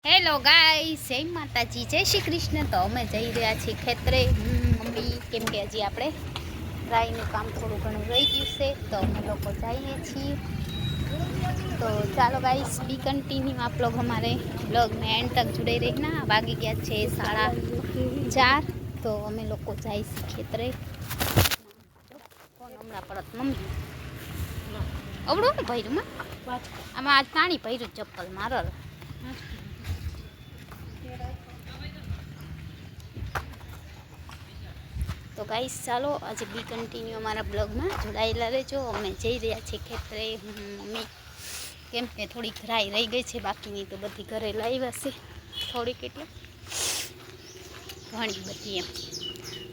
Hello guys, જય માતાજી, જય શ્રી કૃષ્ણ। તો અમે જઈ રહ્યા છીએ ખેતરે, મમ્મી, કેમ કે હજી આપણે રાઈનું કામ થોડું ઘણું રહી ગયું છે, તો અમે લોકો જઈએ છીએ। તો ચાલો ગાઈસ, બી કન્ટિન્યू आप लोग हमारे ब्लॉग में एंड तक जुड़े रहना। वागी गया છે 4:30, તો અમે લોકો જાય છીએ ખેતરે। કોણ હમણાં પડત મમ્મી અવડું ને ભર્યું માં આમાં આજ પાણી ભર્યું ચપ્પલ મારો। तो गाइस चलो आज बी कंटिन्यू अमरा ब्लॉग में जोड़ायेला रहो। अमे जई रह्या छे खेतरे, मम्मी केम के थोड़ी राई रही गई है, बाकी तो बधी घरे लाव्या छे, थोड़ी केटली घणी बधी एम।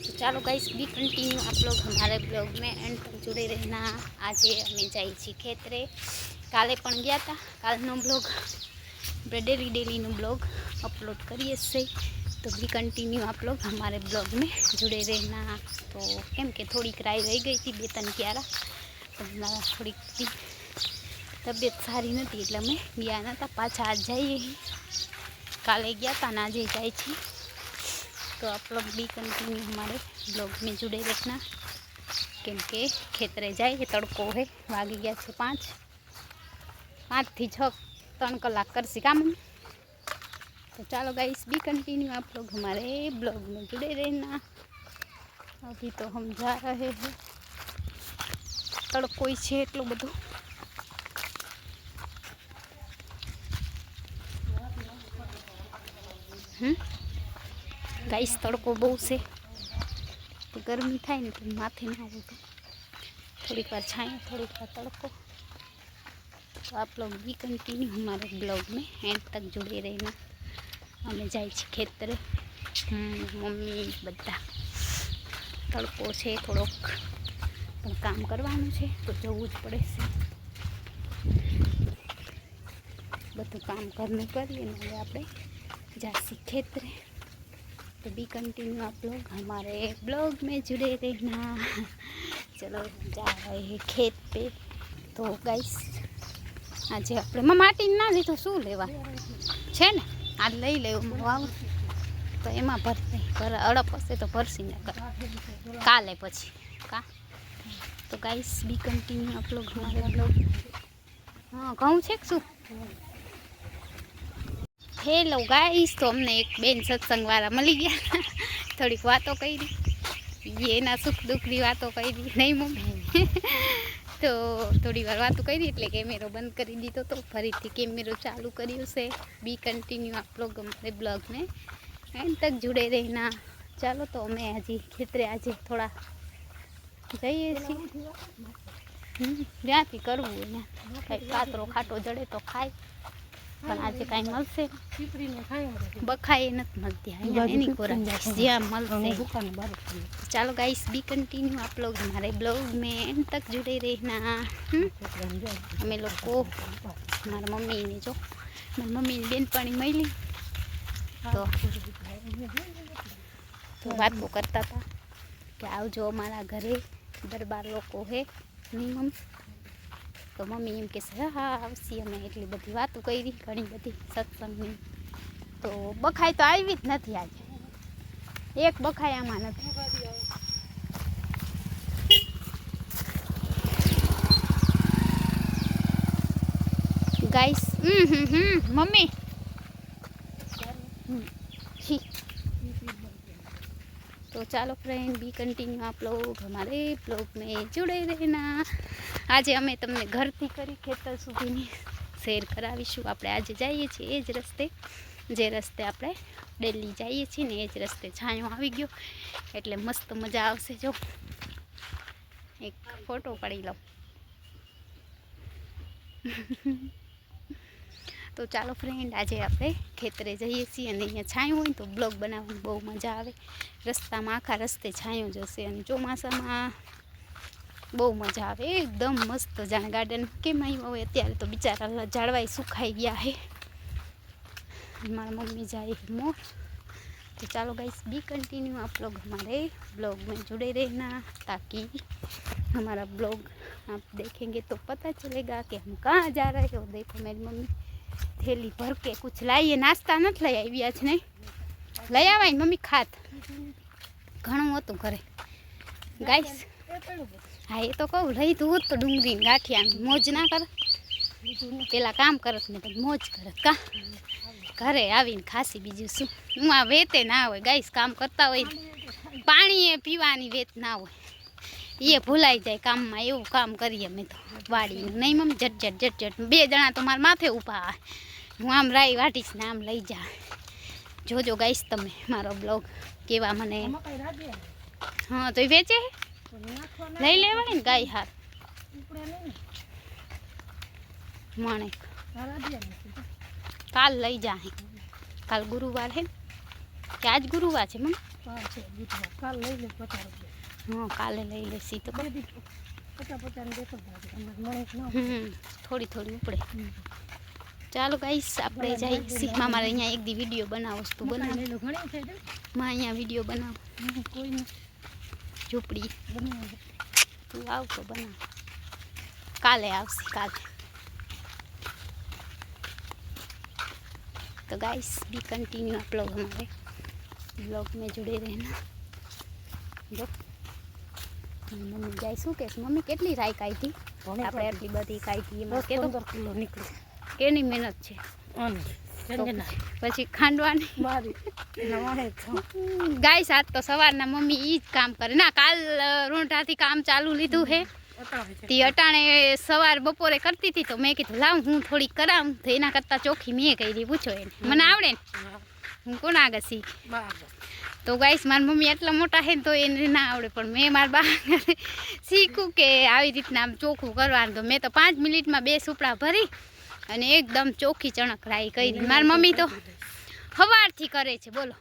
तो चलो गाइस बी कंटिन्यू आप लोग हमारे ब्लॉग में एंड तक जुड़े रहना। आज अमे जाई छी खेतरे, काले पण गया था, कालनो ब्लॉग डेली डेली नो ब्लॉग अपलोड करिए छे। तो भी कंटिन्यू आप लोग हमारे ब्लॉग में जुड़े रहना। तो केम के थोड़ी राई रही गई थी, 2-3 क्यारा, तो मारा थोड़ी तबियत सारी नहीं एटले अमे गया नता, पाछा आज जाइए, काले गया था ना आज जाए छी। तो आप लोग भी कंटिन्यू हमारे ब्लॉग में जुड़े रहना, केम के खेतरे जाए, तड़को है, वागी गया छे 5 થી 6 3 कलाक करसी काम। तो चलो गाइस बी कंटिन्यू आप लोग हमारे ब्लॉग में जुड़े रहना। अभी तो हम जा रहे हैं, तड़को है एटलो बधो, गाइस तड़को बहुत से, तो गर्मी थाय ने तो माथे ना हो, तो थोड़ी बार छाया थोड़ी बार तड़को। तो आप लोग भी कंटिन्यू हमारे ब्लॉग में एंड तक जुड़े रहना। अमे जाए छे खेतरे, मम्मी बधा, तड़को है थोड़ोक पण काम करवानुं छे, तो जवुं ज पड़े छे, बधुं काम करने करीए ने आपणे जासी खेतरे। तो बी कंटिन्यू आप लोग हमारे ब्लॉग में जुड़े रहना। चलो जा रहे हैं खेत पे। तो गाइस आज अपने माटी ना ली तो शू लेवा छे ने, आज लई लेवुं वाव, तो एमां भरते पर अड़प हशे तो भरसी न कर काले पछी का। तो गाइस बी कंटिन्यू आप लोग हमारे ब्लॉग। हाँ घऊं छे शू। हेलो गाइस, तो अमने एक बेन सत्संग वाला मळी गया, थोड़ी बातों करी, ये ना सुख दुख की बातों करी, नहीं मम्मी तो थोड़ी वार बातों करी एटले कैमरो बंद करी दीधो, तो फरीथी कैमरो चालू कर्यो छे। बी कंटिन्यू आप लोग हमारे ब्लॉग में एंड तक जुड़े रहना। चलो तो अमे आज खेतरे आज थोड़ा जाइए छीए, ज्यांथी करवुं होय कई कातरो खाटो जड़े तो खाय, पण आज कई मळशे बखाए नथी मळती, एनी कोरा ज्यां मळशे। चलो गाइस बी कंटिन्यू आप लोग हमारे ब्लॉग में एंड तक जुड़े रहना। अमे लोग मारा मम्मी ने जो मारी मम्मी ने बेनपणी मळी, तो बातों करता था कि आवजो अमारा घरे दरबार लोको है नहीं मम्मी। तो मम्मी एम कहे हाँ आवशी, अमे एटली बधी वातो करी घणी बधी सत्संगनी। तो बखाई तो आवी ज नथी, आज एक बखाई आमां नथी। गाइस मम्मी छी। तो चलो फ्रेंड बी कंटिन्यू आप लोग हमारे ब्लॉग में जुड़े रहना। आज अमे तमने घर थी करी खेतर सुधीनी शेर करावीशुं। आपणे आज जाईए छीए ए ज रस्ते, जे रस्ते आपणे डेली जाईए छीए ने ए ज रस्ते छायो आवी गयो, एटले मस्त मजा आवशे। जो एक फोटो पड़ी लो तो चलो फ्रेंड आज आप खेतरे जाइए छीए अने अहींया छायो होय तो ब्लॉग बनाववानी बहु मजा आवे। रस्ता में आखा रस्ते छायो ज हशे अने ચોમાસામાં बहु मजा आवे, एकदम मस्त। जाने गार्डन केम आव्युं होय, अत्यारे तो बिचारा झाड़वाई सुखाई गया है। मारा मम्मी जाए मोर। तो चलो गाइस बी कंटिन्यू आप लोग हमारे ब्लॉग में जुड़े रहना, ताकि हमारा ब्लॉग आप देखेंगे तो पता चलेगा कि हम कहाँ जा रहे हो। देखो मेरी मम्मी थैली भर के कुछ लाइए नास्ता नहीं लई आव्या छे नहीं लई आवाय ने मम्मी खात घणुं हतुं घरे गाइस हाँ ये तो कहूँ रही तो होत तो डूंगरी गाठिया मोज ना कर पेला काम करत ने तो मोज करत का घरे आवीने खासी बीजू शू हूँ आ वेते ना होय गाइस काम करता होय पाणी ए पीवानी वेत ना होय ये भूलाई जाए काम में एवं काम करिए अमे तो वाड़ी नहीं मम्मी झट झट झट झट बे जणा तो मार माथे ऊभा हूँ आम राई वाटीश ने आम लई जा जोजो गाइस तमे मारो ब्लॉग केवा मने हाँ तो वेचे लई लेवाय ने गाय हार माणे काल लई जाए काल गुरुवार है कि आज गुरुवार है मम्मी काल लई ले हाँ काले लई लेसी तो थोड़ी थोड़ी उपड़े चालो गाइस आपणे जाई सीमा मारे अहींया एक दी विडियो बनावो तू बना मैं अहींया विडियो बनाव कोई झूपड़ी तू आव तो बना काले आवसी काले तो गाइस बी कंटिन्यू आप लोग हमारे ब्लॉग में जुड़े रहना जो मम्मी जाए शू के मम्मी केटली राई काई थी आपणे आटली बधी काई थी एमां के तो 15 किलो निकळे केनी मेहनत छे પછી ખાંડવાની ગાઈસ આજ તો સવારના મમ્મી ઈ જ કામ કરે ના કાલ રોંઢાથી કામ ચાલુ લીધું હે તી અટાણે સવાર બપોરે કરતી હતી તો મેં કીધું લાવ હું થોડી કરાવું તો એના કરતાં ચોખ્ખી મેં કરી પૂછો એને મને આવડે ને હું કોણ આગળ શીખી તો ગાઈસ મારી મમ્મી એટલા મોટા હે તો એને ના આવડે પણ મેં મારા બા શીખું કે આવી રીતના આમ ચોખ્ખું કરવાનું તો મેં તો 5 મિનિટમાં 2 સુપડા ભરી અને એકદમ ચોખ્ખી ચણક રાઈ કરી મારી મમ્મી તો સવારથી કરે છે બોલો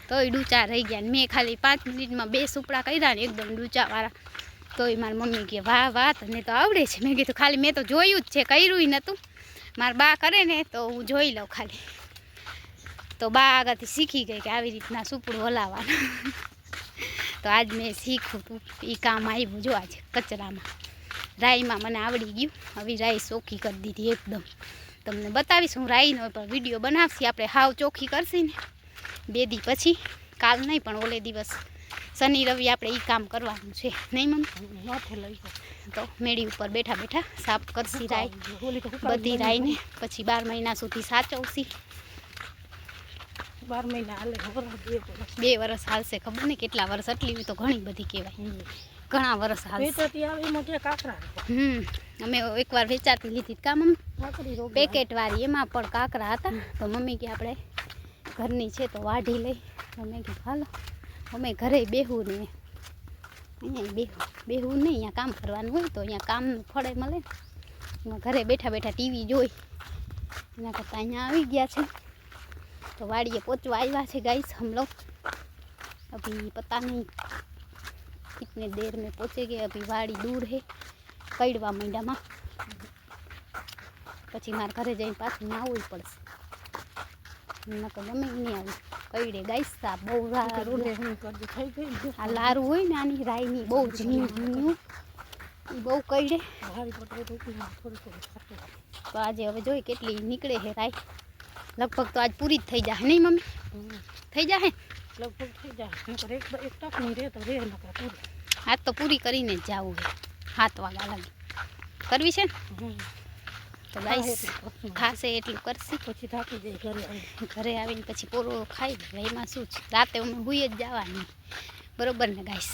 તોય ડૂચા રહી ગયા ને મેં ખાલી 5 મિનિટમાં 2 સુપડા કર્યા ને એકદમ ડૂચાવાળા તોય મારી મમ્મી કે વાહ વાહ તને તો આવડે છે મેં કીધું ખાલી મેં તો જોયું જ છે કર્યું નહોતું મારા બા કરે ને તો હું જોઈ લઉં ખાલી તો બા આગળથી શીખી ગઈ કે આવી રીતના સુપડું હલાવવાનું તો આજ મેં શીખું તું એ કામ આવ્યું જો આજે કચરામાં રાઈમાં મને આવડી ગયું હવે રાઈ ચોખ્ખી કરી દીધી એકદમ તમને બતાવીશ હું રાઈનો પણ વિડીયો બનાવશી આપણે હાવ ચોખ્ખી કરશી ને 2 દી પછી કાલ નહીં પણ ઓલે દિવસ શનિ રવિ આપણે એ કામ કરવાનું છે નહીં મમ્મી માથે લઈ તો મેળી ઉપર બેઠા બેઠા સાફ કરશી રાઈ બધી રાઈને પછી 12 મહિના સુધી સાચવશી 12 મહિના હાલે ખબર 2 વર્ષ હાલશે ખબર નહીં કેટલા વર્ષ એટલી તો ઘણી બધી કહેવાય ઘણા વર્ષ હાલશે અમે એકવાર વેચાતી લીધી કા મમ્મી પેકેટ વાળી એમાં પણ કાકરા હતા તો મમ્મી કે આપણે ઘરની છે તો વાઢી લઈ તો મેં કીધું હાલો અમે ઘરે બેહું ને અહીંયા બેહું નહીં અહીંયા કામ કરવાનું હોય તો અહીંયા કામનું ફળે મળે એમાં ઘરે બેઠા બેઠા ટીવી જોઈ એના કરતાં અહીંયા આવી ગયા છે तो वाड़िए पहुँचवा आया है गाइस हम लोग अभी पता नहीं कितने देर में पहुँचेंगे अभी वाड़ी दूर है कईडवा मंडा में पछी मार घरे जाए पास नावू पड़े नकर गमे नहीं आवी कईडे गाइस आ बहु आ लारू होय ने आनी राईनी बहु झीणी बहु कईडे तो आज हवे जोई केटली निकळे है राई लगभग तो आज पूरी थी जाए नहीं मम्मी थी जाए लगभग थी जाए एक टक नहीं रहे तो रे नकर पूरी आज तो पूरी करीने ज जावू है 7 वागा लगी करवी छे तो गाइस खासे એટલું કરસી પછી થાકી જઈ ઘરે આવીને પછી પોરો ખાઈ લે એમાં શું છે રાતે અમે હુઈ જ જવાની બરોબર ને ગાઈસ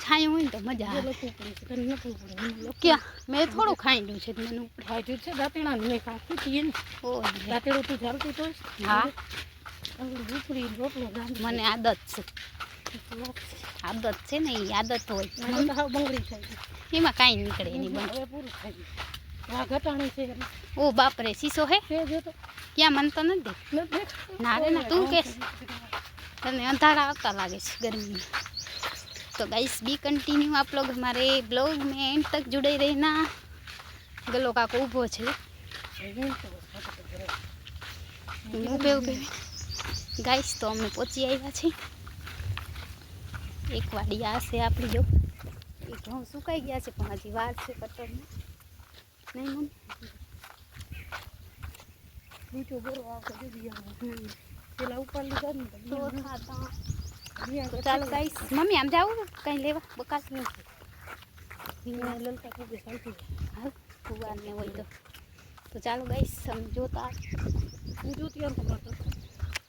છાયું હોય તો મજા આવે ક્યાં મેં થોડું ખાઈડ્યું છે મને ખાઈડ્યું છે દાંતણા ને ખાતી હતી ને ઓ દાંતણું તું ચાલતી તો હા ઉપરી રોટલો મને આદત છે ને એ આદત હોય મને તો બંગડી થઈ એમાં કાંઈ નીકળે નહીં બન હવે પૂરું થઈ ગયું આ ઘટાણી છે ओ बाप रे शीशो है जो तो क्या मन तो नहीं देख ना रे ना तू कैस तने अंधारा आता लगे गर्मी में तो गाइस बी कंटिन्यू आप लोग हमारे ब्लॉग में एंड तक जुड़े रहना गलो का को उभो छे ऊभे ऊभे गाइस तो अमे पहुंची आव्या छे एक वाड़ी आ से आपणी जो एक घઉં સુકાઈ ગયા છે પણ હજી વાર છે કટર नहीं मम्मी ऊंचो बोरो आवतो दे दिया पेला ऊपर लीधा ने तो था तो दिया तो चालो गाइस मम्मी आम जाऊ कहीं लेवा बकाल ये ललका को बेसालती हाल कुवार ने वही तो चालो गाइस हम जोता હું જોતી આમ તમારે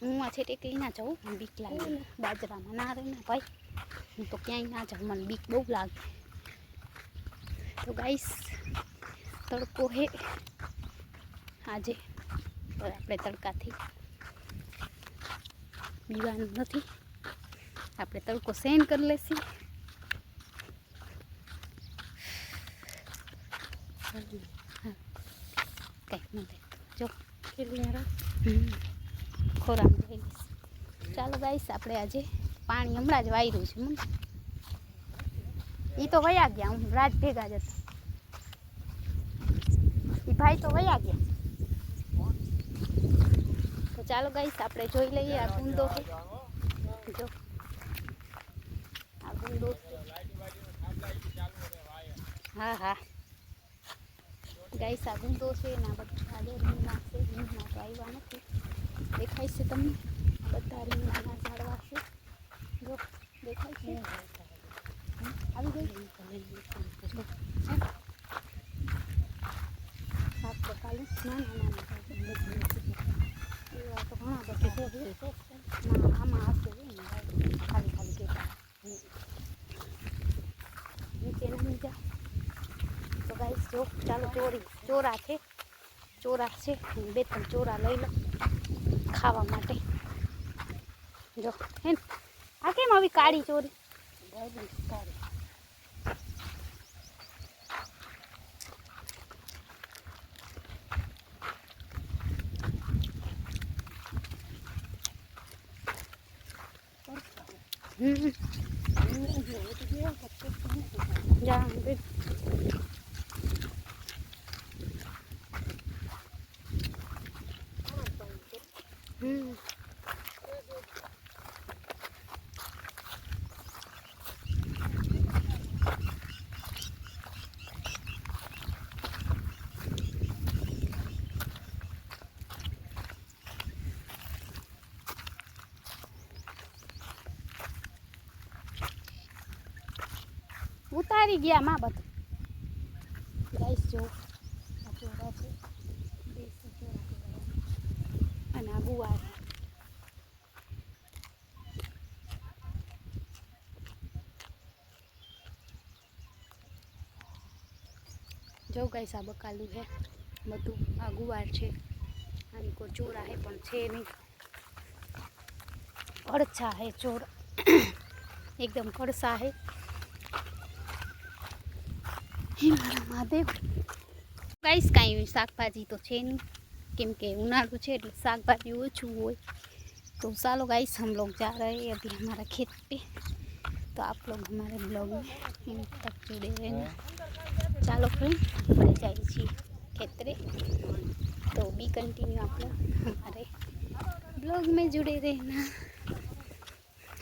હું આ છેટ એકલી ના જાઉં મને બીક લાગે બાજરામાં ના રહે ને ભાઈ હું તો ક્યાંય ના જાઉં મને બીક બહુ લાગે તો ગાઈસ તડકો હે આજે પર આપણે તડકાથી બીવાનું નથી આપણે તડકો સહન કરી લેશી કંઈ નથી જો ખેલી યાર ખોરાક લઈ લઈશ ચાલો ગાઈસ આપણે આજે પાણી હમણાં જ વાયરું છે મને એ તો વયા ગયા હું રાત ભેગા જ હતા એ ભાઈ તો વયા ગયા તો ચાલો ગાઈસ આપણે જોઈ લઈએ આ ગુંદો છે જો આ ગુંદો હા હા ગાઈસ આ ગુંદો છે ને આ બધા રીંગણા છે રીંગણા તો આવ્યા નથી દેખાય છે તમને બધા રીંગણાના ઝાડવા છે જો દેખાય છે આવી ગઈ શાક બકાલું નાના એવા તો ઘણા બધા ના આમાં હશે ખાલી ખાલી કેતા નીચે નહીં જા તો ગાઈસ જો ચાલો ચોરા છે બે ત્રણ ચોરા લઈ લો ખાવા માટે જો હે ને આ કેમ આવી કાળી ચોરી જા ઉતારી ગયા માં બધું ગાઈસ જો આ ચોરા છે દેશી ચોરા અને આ ગુવાર જો ગાઈસ આ બકાલું છે બધું આ ગુવાર છે આની કોઈ ચોરા હે પણ છે નહીં કડછા હે ચોર એકદમ કડસા હે મહાદેવ ગાઈસ કાંઈ શાકભાજી તો છે નહીં કેમ કે उनाळू છે એટલે શાકભાજી ઓછું હોય तो चलो गाइस हम लोग जा रहे हैं अभी हमारा खेत पे तो आप लोग हमारे ब्लॉग में इन तक जुड़े रहना चलो फ्रेंड बढ़े जाइए खेतरे तो बी कंटिन्यू आप लोग हमारे ब्लॉग में जुड़े रहना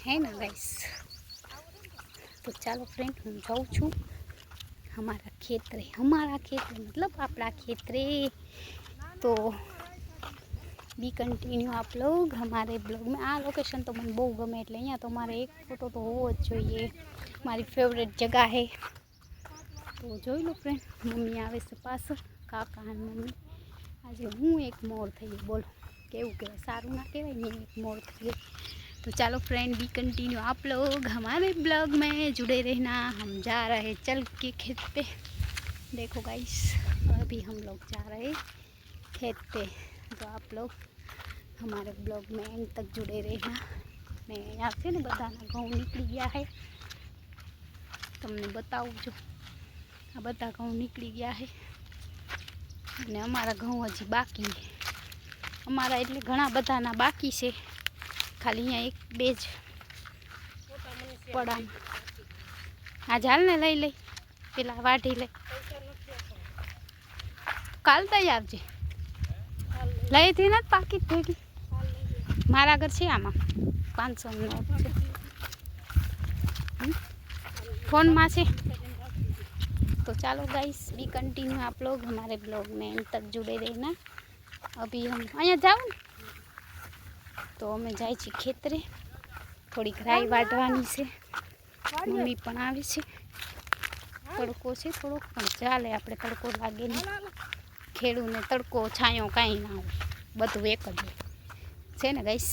है ना गाइस तो चलो फ्रेंड हम जाऊँ छूँ हमारा खेतरे मतलब अपना खेतरे तो बी कंटिन्यू आप लोग हमारे ब्लॉग में आ लोकेशन तो मैं बहु गमे એટલે અહીંયા તો મારે એક ફોટો તો હોવો જ જોઈએ મારી ફેવરેટ જગા है તો જોઈ લો ફ્રેન્ડ મમ્મી આવે છે પાછળ કાકા અને મમ્મી આજે હું એક મોર થઈ ગઈ બોલો કેવું કહેવાય સારું ના કહેવાય મેં એક મોર થઈ ગઈ तो चलो फ्रेंड बी कंटिन्यू आप लोग हमारे ब्लॉग में जुड़े रहना हम जा रहे चल के खेत पे देखो गाइस अभी हम लोग जा रहे खेत पे तो आप लोग हमारे ब्लॉग में एंड तक जुड़े रहना मैं यहाँ से ने बधाना घऊँ निकली गया है तमने बताऊँ जो आ बधा घऊँ निकली गया है ने अमारा घऊँ हजी बाकी अमारा एटले घणा बधाना बाकी है खाली अँ एक बेज पड़ा आ झाल ने लई लई पेला वाढ़ी ले काल तई आवजे लई थी ना पाकिट भेगी मारा घर छे आमा 500 नोट छे फोन में से तो चलो गाइस बी कंटिन्यू आप लोग हमारे ब्लॉग में एंड तक जुड़े रहना અભી હમ અહીંયા જાવ ને તો અમે જાય છીએ ખેતરે, થોડીક રાઈ વાટવાની છે. મમ્મી પણ આવે છે. તડકો છે થોડોક પણ ચાલે, આપણે તડકો લાગે નહીં. ખેડૂને તડકો છાંયો કાંઈ ના હોય, બધું એક જ છે ને ગાઈસ.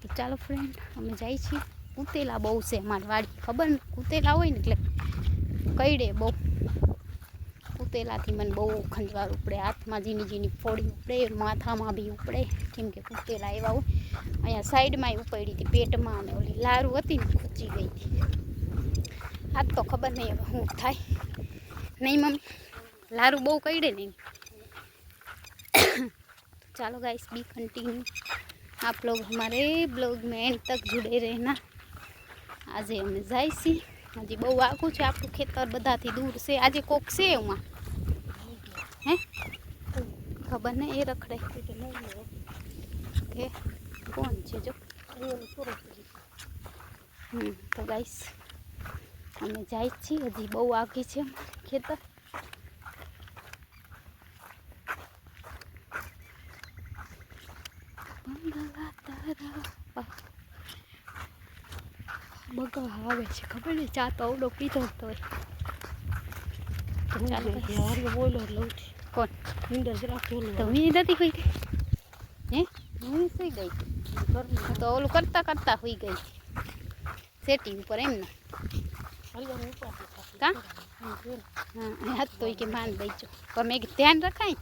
તો ચાલો ફ્રેન્ડ, અમે જાય છીએ. કૂતેલા બહુ છે અમારી વાડી, ખબર ને કૂતેલા હોય ને એટલે કઈડે બહુ. કૂતેલાથી મને બહુ ખંજવાર ઉપડે, હાથમાં ઝીણી ઝીણી ફોડી ઉપડે, માથામાં બી ઉપડે, કેમ કે કૂતેલા એવા હોય. અહીંયા સાઈડમાં ઉપડી હતી પેટમાં, અને ઓલી લારું હતી ને ખૂચી ગઈ હતી. આજ તો ખબર નહીં હવે શું થાય. નહીં મમ્મી, લારું બહુ કઈડે નહીં. ચાલો गाइस, बी कंटिन्यू, आप लोग हमारे ब्लॉग में एंड तक जुड़े रहना. आज અમે જાય છીએ, હજી બહુ આખું છે આપણું ખેતર, બધાથી દૂર છે. આજે કોક છે એમાં, હે ખબર નહીં, એ રખડે કે કોણ છે જો. તો ગાઈસ અમે જાય છીએ, હજી બહુ આખી છે ખેતર. બગા આવે છે ખબર ને, ચા તો અવડો પીધો તો બોલો લઉં કોણ નીંદર જરાક તો મી નથી હોઈ ગઈ, હે હું સુઈ ગઈ તો ઓલું કરતા કરતા હોઈ ગઈ સેટિંગ ઉપર એમ ને કા. હા હાથ તો કે માન દઈજો, પણ મેં ધ્યાન રખાય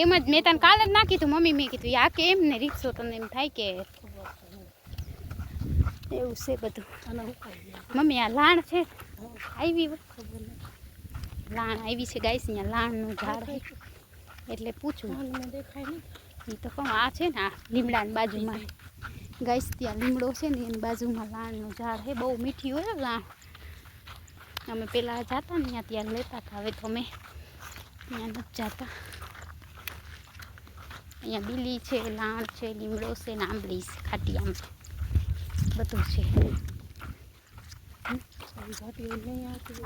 એમ જ. મેં તને કાલે જ ના કીધું મમ્મી, મેં કીધું આ કે એમ ને રીક્ષો તને એમ થાય કે એવું છે બધું. મમ્મી આ લાણ છે આવી, લાણ આવી છે ગાઈસ, અહીંયા લાણનું ઝાડ છે એટલે પૂછું. એ તો કહું આ છે ને, આ લીમડાની બાજુમાં ગાઈસ, ત્યાં લીમડો છે ને એની બાજુમાં લાણનું ઝાડ છે. બહુ મીઠી હોય લાણ. અમે પહેલાં જતા ને ત્યાં લેતા હતા, હવે તો અમે ત્યાં નથી જતા. અહીંયા બીલી છે, લાણ છે, લીમડો છે ને આંબલી છે, ખાટી આંબલી બધું છે.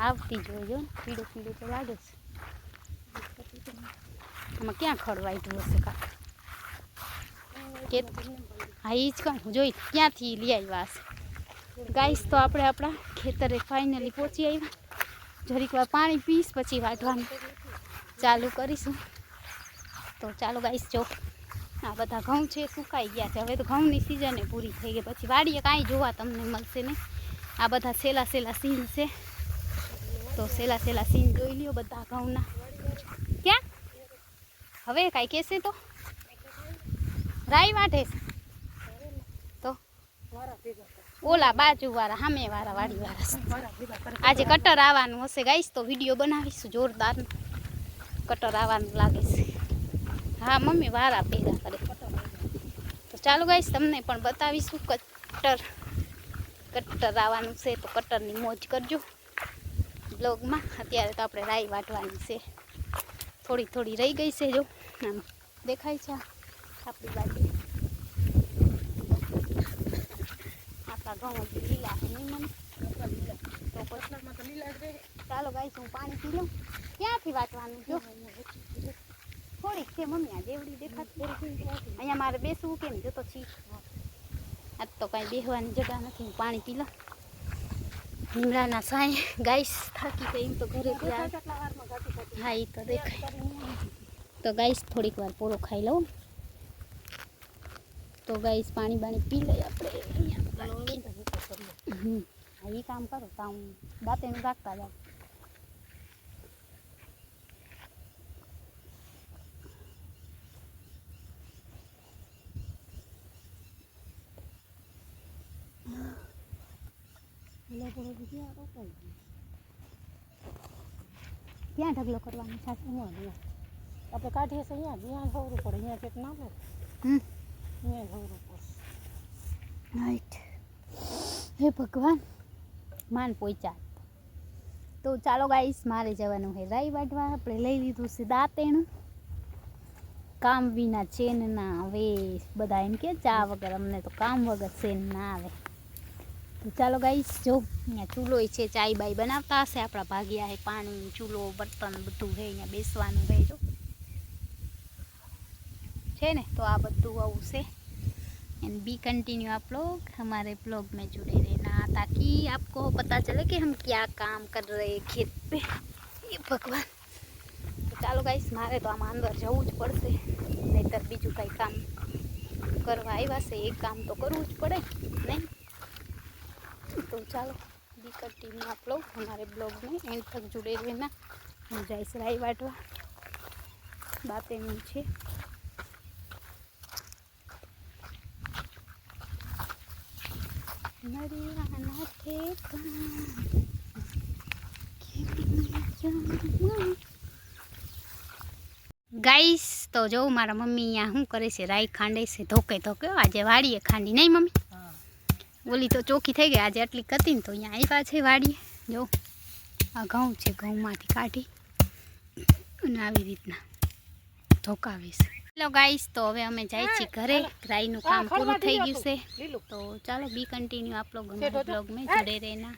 આવતી જોઈજો ને, પીળું પીળું તો લાગે છે. આમાં ક્યાં ખડવાઈતું હશે કા કે? હા એ જ કહું, જોઈ ક્યાંથી લઈ આવ્યા હશે ગાઈસ. તો આપણે આપણા ખેતરે ફાઇનલી પહોંચી આવ્યા. જરીક વાર પાણી પીશ પછી વાટવાનું ચાલુ કરીશું. તો ચાલો ગાઈસ, જો આ બધા ઘઉં છે સુકાઈ ગયા છે. હવે તો ઘઉંની સિઝન પૂરી થઈ ગઈ, પછી વાડીએ કાંઈ જોવા તમને મળશે નહીં. આ બધા સેલા સેલા સીન છે, તો સેલા સેલા સીન જોઈ લ્યો બધા ઘઉંના. ક્યાં હવે કાંઈ કહેશે તો રાઈ વાટે છે તો ઓલા બાજુવાળા સામેવાળા વાડીવાળા. આજે કટર આવવાનું હશે ગાઈસ, તો વિડીયો બનાવીશું જોરદાર. કટર આવવાનું લાગે છે. હા મમ્મી વારા ભેગા કરે. તો ચાલો ગાઈસ, તમને પણ બતાવીશું કટર આવવાનું છે, તો કટરની મોજ કરજો બ્લોગમાં. અત્યારે તો આપણે રાઈ વાટવાની છે, થોડી થોડી રહી ગઈ છે. જો આમ દેખાય છે આપણી બાજુ આપણા ઘઉં લીલા છે નહીં મને તો પછી ચાલો ગાઈસ, હું પાણી પી લઉં. ક્યાંથી વાટવાનું જો થોડીક છે મમ્મી, આ જેવડી દેખાતી અહીંયા મારે બેસવું કેમ જો તો છી. આજ તો કાંઈ બેસવાની જગ્યા નથી. હું પાણી પી લઉં. લીમડાના સાંય ગાઈસ થાકી ગઈ એમ તો ઘરે. હા એ તો દેખાય. તો ગાઈસ થોડીક વાર પૂરો ખાઈ લઉં. તો ગાઈસ પાણી બાણી પી લઈએ આપણે. હા એ કામ કરો તો હું દાંતેનું રાખતા જાઉં. ક્યાં ઢગલો કરવાનો છે? આપણે કાઢીએ છીએ અહીંયા ખવરું પડે, અહીંયા પેટ ના પડે, અહીંયા ખવરું પડે. રાઈટ. હે ભગવાન, માન પહોંચ્યા. તો ચાલો ગાઈસ, મારે જવાનું છે રાઈ વાટવા. આપણે લઈ લીધું છે દાંતેણું. કામ વિના ચેન ના આવે. બધા એમ કે ચા વગર, અમને તો કામ વગર ચેન ના આવે. તો ચાલો ગાઈસ, જો અહીંયા ચૂલો છે, ચાય બાય બનાવતા હશે. આપણા ભાગ્યા છે પાણી, ચૂલો, બર્તન બધું છે. અહીંયા બેસવાનું છે. જો છે ને તો આ બધું આવું છે एंड बी कंटिन्यू आप लोग हमारे ब्लॉग में जुड़े रहना ताकि आपको पता चले कि हम क्या काम कर रहे हैं खेत पे ये भगवान तो ચાલો ગાઈસ મારે તો આમાં અંદર જવું જ પડશે નહીંતર બીજું કંઈ કામ કરવા આવ્યા છે એ કામ તો કરવું જ પડે નહીં तो चलो बी कंटिन्यू आप लोग हमारे ब्लॉग में एंड तक जुड़े रहना हम जाइस राई वाटवा बातें नीचे गाइस तो जो मारा मम्मी यहाँ हूँ करे से राई खांडे से धोके धोके आज वाड़ीए खांडी नहीं मम्मी बोली तो चोखी थी गई आज आटली कती तो अँ आव्या छे वाड़ीए जो आ घऊँ है घऊँ में काढ़ी आई रीतना धोकावीश हेलो गाइस तो हवे अमे जाए छी घरे राईनु काम पूરું થઈ ગયું છે तो चलो बी कंटिन्यू आप लोग हमारे ब्लॉग में जुड़े रहना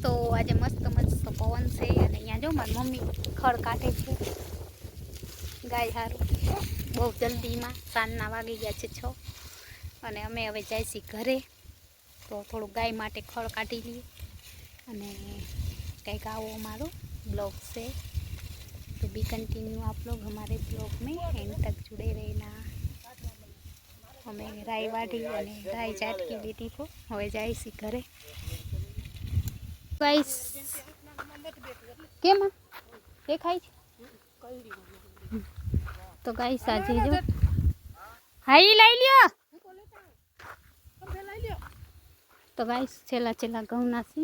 तो आज मस्त मस्त पवन से अने अहींया जो मारी मम्मी खड़ काटे छे गाय हारू बहुत जल्दी में साँजना वागी गया छे 6 अने अमे हवे जाए छी घरे तो थोड़ू गाय माटे खड़ काटी लीए अने कंईक आवो अमारो ब्लॉग से तो बी कंटिन्यू आप लोग हमारे ब्लॉग में एंड तक जुड़े रहना हमें राई वाढ़ी और राई चाटकी लीधी तो हवे जाए सी घरे गाइस केम देखाय तो गाइस आज जो हाई लाई लियो तो गाइस छेला छेला घऊं नासी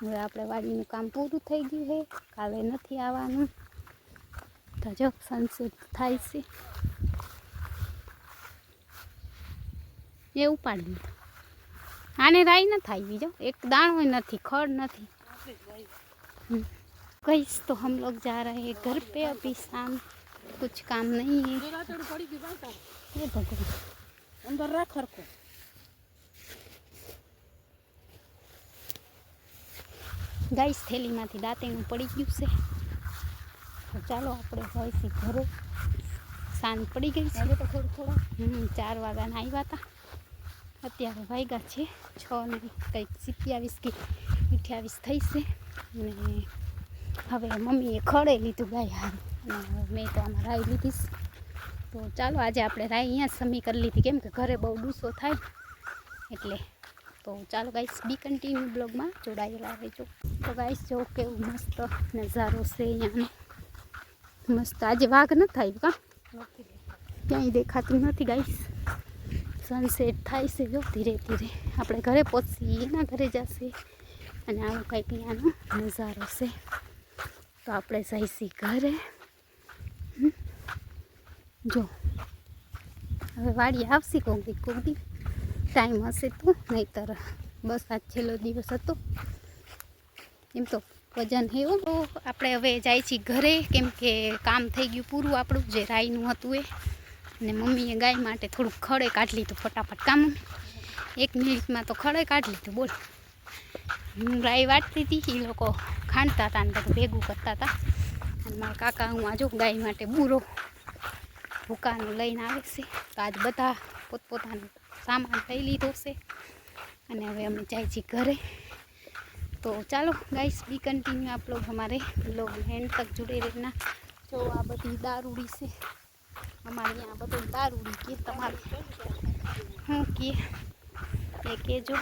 हवे आपणे वाड़ीनुं काम पूरुं थई गयुं है काले नथी आववानुं तो जो सनसेट थाय छे ये उपाड़ लीधो आने राई न थाय बीजो एक दाणो नहीं खड़ नहीं गाइस तो हम लोग जा रहे हैं घर पे अभी शाम कुछ काम नहीं है ये भगवान अंदर रख रखो गाइस थैली मांथी दांतेणुं पड़ी गयुं छे तो चलो आपणे जाईशी घरे सांज पड़ी गई है तो थोड़ा 4 वाग्याना आव्या हता अत्यारे वाग्या छे 6 ने कंईक 27 कि 28 थई छे अने हवे मम्मीए खड़े लीधुं गाय हारू अने मैं तो आमां राई लीधीश तो चलो आज आपणे राई अहींया समी कर लीधी केम के घरे बहु डूसो थाय एटले तो चलो गाइस बी कंटिन्यू ब्लॉग में जोड़ायेला रहेजो तो गाइस जो केवुं मस्त नजारो छे अहींयानो मस्त आज वाघ न थाय का क्या देखातुं नथी गाइस सनसेट थाय छे जो धीरे धीरे आपणे घरे पहोंची एना घरे जशे अने आवो कंईक अहींयानो नजारो छे तो आपणे जाईशी घरे जो हवे वाड़ी आवशे कोक दी टाइम हशे तो नहींतर बस आज छेल्लो दिवस हतो एम तो वजन है तो आपणे हवे जाई छी घरे केम के काम थई गयुं पूरुं आपणुं जे राईनुं हतुं ए अने मम्मीए गाय माटे थोड़ुं खड़े काढी लीधुं फटाफट काम 1 मिनिट में तो खड़े काढी लीधुं बोल हूँ राई वाटती थी ए लोको खांडता था बधुं भेगुं करता था अने मारा काका हूँ आजो गाय माटे बूरो भूकानो लईने आवे छे तो आज बधा पोतपोतानो सामान लई लीधो छे अने हवे अमे जाई छी घरे तो चलो गाइस बी कंटिन्यू आप लोग हमारे ब्लॉग में एंड तक जुड़े रहना जो आ बधी दारूड़ी से हमारे यहाँ बधुं दारूड़ी के तमारे हूँ के जो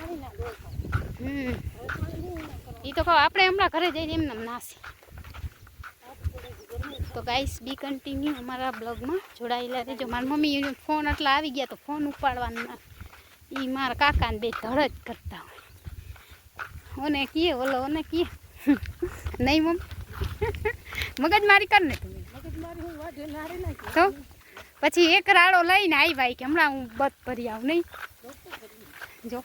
ये तो कहो आपणे हमणां घरे जईने एमनेम नासी तो गाइस बी कंटिन्यू हमारा ब्लॉग में जोड़ायेला रहेजो मारी मम्मी फोन एटला आवी गया तो फोन उपाड़वानो ई मारा काका ने बे धड़ज करता होय ओने किए ओलो ओने किए नहीं मम्मी मगजमारी करने तो पछी एक राड़ो लईने आव्या के हमणां हूँ बत भरी आऊं नहीं जो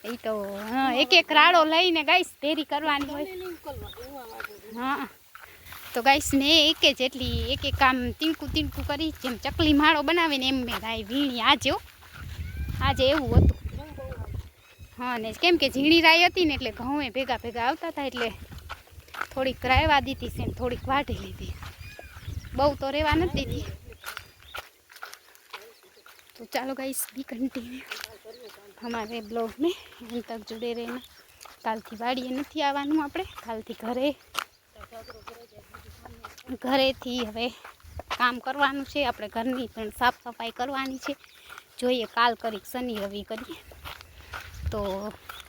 ए तो हाँ एक राड़ो लईने गाइस भेरी करवानी होय हाँ तो गाइस ने एक जेटली एक काम तीणकू तीणकू करी जेम चकली माळो बनावे ने एम में राई वीणी आज एवुं हतुं हाँ ने केम के झीणी राई हती ने एटले घऊं भेगा भेगा आवता था एटले थोड़ीक रायवा दीधी छे थोड़ीक वाढी लीधी बहु तो रेवा नथी दीधी तो चलो गाइस बी कंटिन्यू हमारे ब्लॉग में एंड तक जुड़े रहना। काल थी वाड़ीए नहीं आवानुं आपणे, काल थी घरे थी हवे काम करवानुं छे। आपणे घरनी पण साफ सफाई करवानी छे। जोईए काल करी शनि रवि करीए तो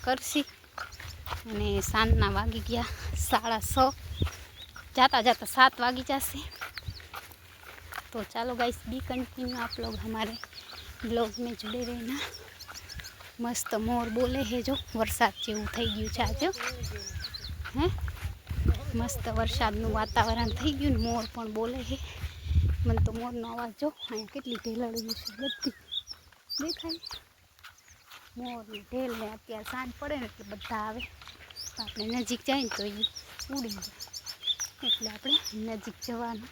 करशी। अने सांजना वागी गया 6:30, जाता जाता 7 वागी जाशे। तो चलो गाइस बी कंटिन्यू आप लोग हमारे ब्लॉग में जुड़े रहना। मस्त मोर बोले है, जो वरसाद जेवुं थई गयुं छे आज हैं, मस्त वरसादनुं वातावरण थई गयुं ने मोर पण बोले है। मन तो मोरनो अवाज जो अहीं केटली ढेलड़िયું છે બધી દેખાય મોરની ઢેલ ને અત્યારે સાંજ પડે ને એટલે બધા આવે તો આપણે નજીક જાય ને તો એ ઉડી જાય એટલે આપણે નજીક જવાનું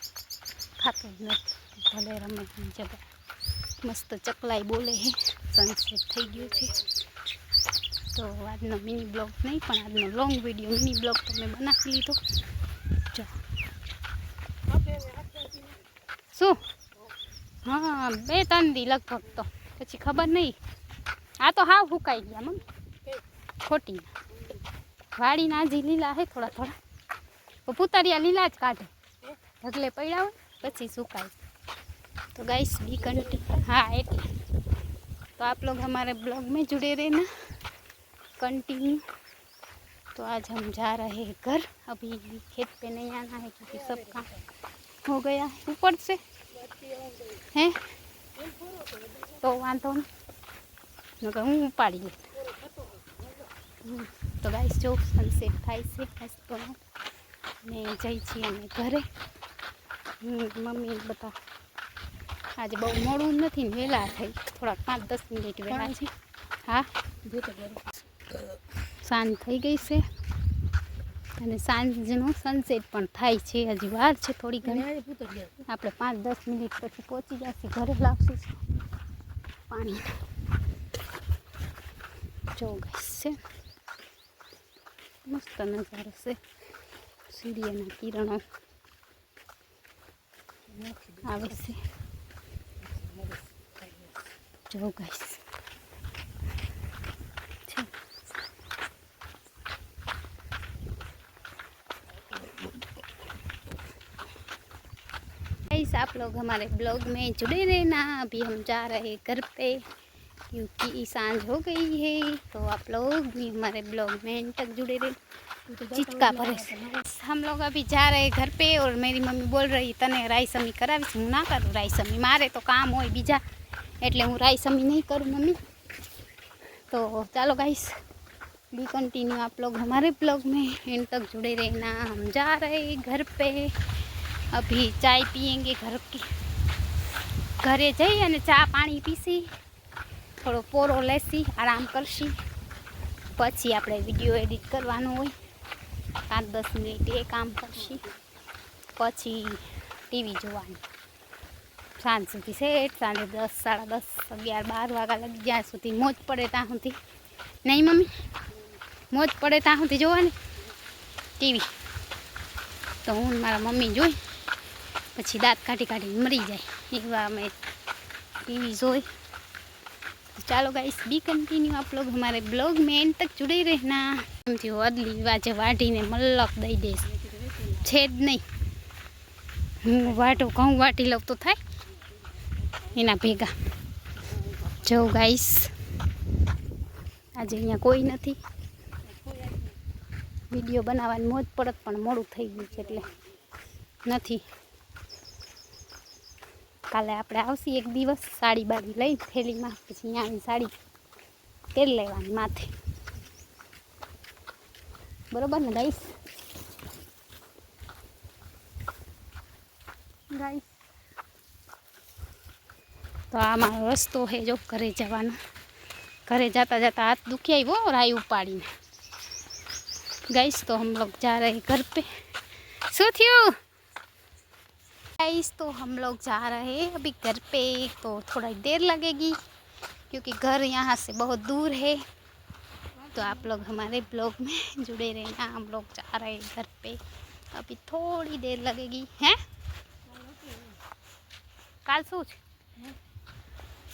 ખાતું જ નથી, ભલે રમે એની જગ્યા। મસ્ત ચકલાઈ બોલે છે, સનસેટ થઈ ગયું છે। તો આજનો મિની બ્લોગ નહીં પણ આજનો લોંગ વિડીયો મિની બ્લોગ તો મેં બનાવી લીધો। જો શું हाँ 2-3 દી लगभग तो पछी खबर नहीं। आ तो हाव हुकाई गया मम्मी खोटी वाड़ी ना जी लीला है थोड़ा थोड़ा, वो पुतरिया लीला ज काढे ढगले पड़ा हो पछी सुकाई। तो गाइस बी कंटिन्यू हाँ एटले तो आप लोग हमारे ब्लॉग में जुड़े रहना कंटिन्यू। तो आज हम जा रहे हैं घर, अभी खेत पे नहीं आना है क्योंकि सब काम हो गया है ऊपर से हैं तो वांधो नहीं नकर हूँ उपाड़ी ले। तो गाइस जो सनसेट थाय छे मस्त ने जई छी अमे घरे। मम्मी बता आज बहु मोड़ू नहीं वेला थई, थोड़ा 5-10 मिनिट वेला छे। हाँ सांज थई गई से અને સાંજનો સનસેટ પણ થાય છે, હજી વાર છે થોડી ઘણી। આપણે 5-10 મિનિટ પછી પહોંચી જશે ઘરે, લાવશું પાણી। જો ગાઈસ છે મસ્ત નજારો છે, સૂર્યના કિરણો આવે છે। જો ગાઈસ आप लोग हमारे ब्लॉग में जुड़े रहना। अभी हम जा रहे हैं घर पे क्योंकि सांझ हो गई है। तो आप लोग भी हमारे ब्लॉग में एंड तक जुड़े रहना। चिचका भरे हम लोग अभी जा रहे हैं घर पे और मेरी मम्मी बोल रही तने राई समी करावीश, हूँ ना करूँ राई समी, मारे तो काम होय बीजा एटले हूँ राई समी नहीं करूँ मम्मी। तो चलो गाइस बी कंटिन्यू आप लोग हमारे ब्लॉग में एंड तक जुड़े रहना। हम जा रहे हैं घर पे, अभी चाय पियेंगे घर की, घरे जई अने चा पाणी पीसी, थोड़ो पोरो लेसी, आराम करशी, पछी आपणे विडियो एडिट करवानो होय 5-10 मिनिट ए काम करशी, पछी टीवी जोवानी सांज सुधी सेट। सांजे 10, 10:30, 11, 12 वागा लगी ज्यां सुधी मोज पड़े त्यां सुधी नहीं मम्मी, मोज पड़े त्यां सुधी जोवानी टीवी। तो हूँ मारा मम्मी जोई पछी दाँत काढ़ी काढ़ी मरी जाए एवा अमे टीवी जोई। तो चलो गाइस बी कंटिन्यू आप लोग हमारे ब्लॉग में एंड तक जुड़े रहना। जो अदली वाजे वाटी ने मल्लक दई देश छेद नहीं, हूँ वाटो कहूँ वाटी लઉં तो थाय एना भेगा। जो गाइस आज अहींया कोई नथी, विडियो बनाववानी मोज पड़त पण मोडું થઈ ગયું છે એટલે નથી। काले आपणे आवशी एक दिवस साड़ी बाड़ी लई थेली में, पछी अहींया साड़ी तेल लेवानी माथे, बरोबर ने गाइस। तो आ मारो रस्तो है जो घरे जवानो, घरे जाता जाता हाथ दुखी आव्यो राई उपाड़ी गाइस। तो हम लोग जा रहे घर पे। शू थयुं गाइस? तो हम लोग जा रहे हैं अभी घर पे, तो थोड़ा देर लगेगी क्योंकि घर यहाँ से बहुत दूर है। तो आप लोग हमारे ब्लॉग में जुड़े रहना। हम लोग जा रहे हैं घर पे, अभी थोड़ी देर लगेगी। हैं काल शू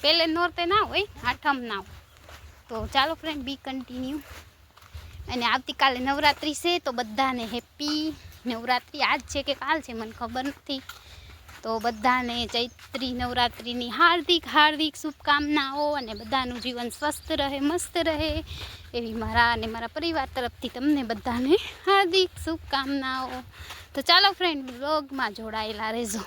પહેલે નોરતે ના હોય, આઠમ ના હોય. તો ચાલો ફ્રેન્ડ, બી કન્ટિન્યુ. અને આવતીકાલે નવરાત્રિ છે, તો બધાને હેપી નવરાત્રિ. આજ છે કે કાલ છે મને ખબર નથી. તો બધાને ચૈત્રી નવરાત્રિની હાર્દિક હાર્દિક શુભકામનાઓ, અને બધાનું જીવન સ્વસ્થ રહે, મસ્ત રહે, એવી મારા અને મારા પરિવાર તરફથી તમને બધાને હાર્દિક શુભકામનાઓ. તો ચાલો ફ્રેન્ડ, બ્લોગમાં જોડાયેલા રહેજો.